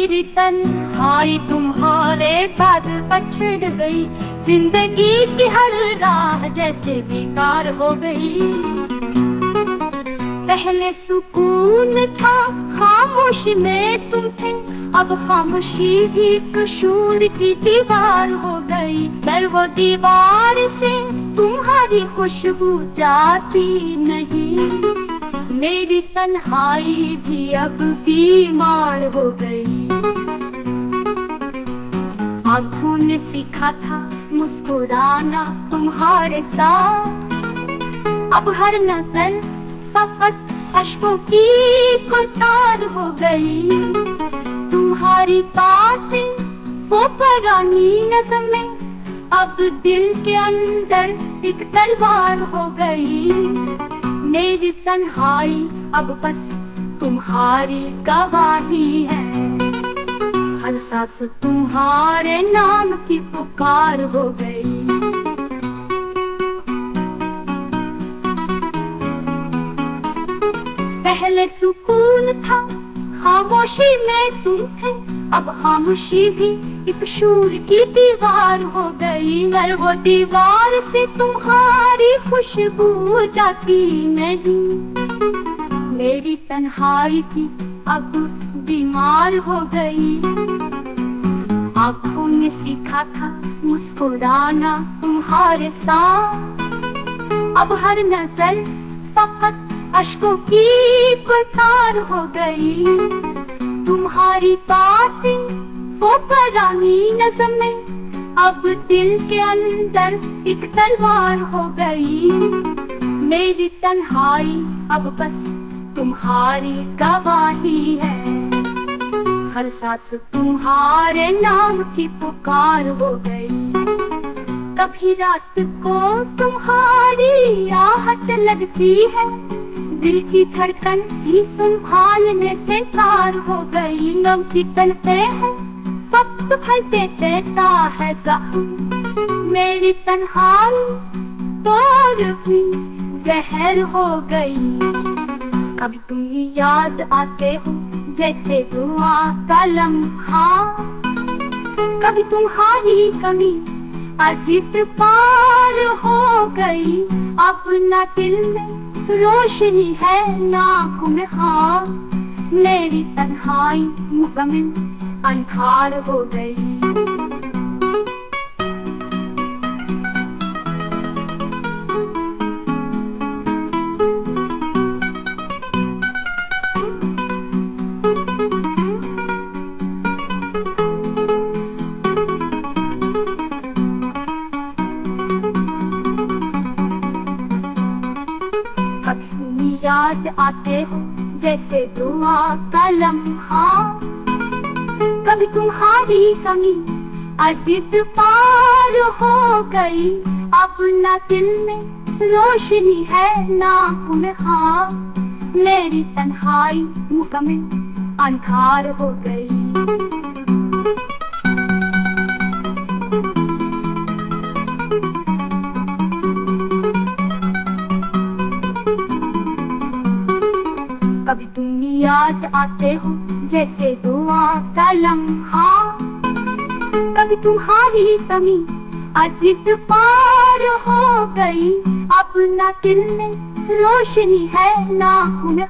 मेरी तन्हाई तुम्हारे बाद पछड़ गई, जिंदगी की हर राह जैसे बेकार हो गई। पहले सुकून था खामोशी में तुम थे, अब खामोशी भी कसूर की दीवार हो गई। पर वो दीवार से तुम्हारी खुशबू जाती नहीं, मेरी तन्हाई भी अब बीमार हो गई। आँखों ने सीखा था मुस्कुराना तुम्हारे साथ, अब हर नजर फकत अश्कों की कतार हो गई। तुम्हारी बातें वो पुरानी नज़में, अब दिल के अंदर एक तलवार हो गई। मेरी तन्हाई अब बस तुम्हारी गवाही है, हर सांस तुम्हारे नाम की पुकार हो गई। पहले सुकून था खामोशी में तुम थे, अब खामोशी भी एक शूर की दीवार हो गई। मगर वो दीवार से तुम्हारी खुशबू जाती नहीं, मेरी तन्हाई भी अब बीमार हो गई। आँखों ने सीखा था मुस्कुराना तुम्हारे साथ, अब हर नजर फकत अश्कों की कतार हो गई। तुम्हारी बातें वो पुरानी नज़में, अब दिल के अंदर एक तलवार हो गई। मेरी तन्हाई अब बस तुम्हारी गवाही है, हर सांस तुम्हारे नाम की पुकार हो गई। कभी रात को तुम्हारी आहट लगती है, दिल की धड़कन भी संभालने से पार हो गई। नम की तन पे है वक्त भरते देता है जख्म, मेरी तन्हाई तोड़ भी जहर हो गई। कभी तुम याद आते हो जैसे दुआ का लम्हा, कभी तुम्हारी कमी अजीब पार हो गई। अब ना दिल में रोशनी है ना खून खां, मेरी तन्हाई मुकम्मल अंधार हो गई। कभी याद आते हो जैसे दुआ का लम्हा, कभी तुम्हारी कमी अजीब पार हो गई। अब ना दिल में रोशनी है ना खून खां, मेरी तन्हाई मुकम्मल अंधार हो गई। कभी तुम याद आते हो जैसे दुआ का लम्हा, कभी तुम्हारी कमी अजीब पार हो गई। अब ना दिल में रोशनी है ना खून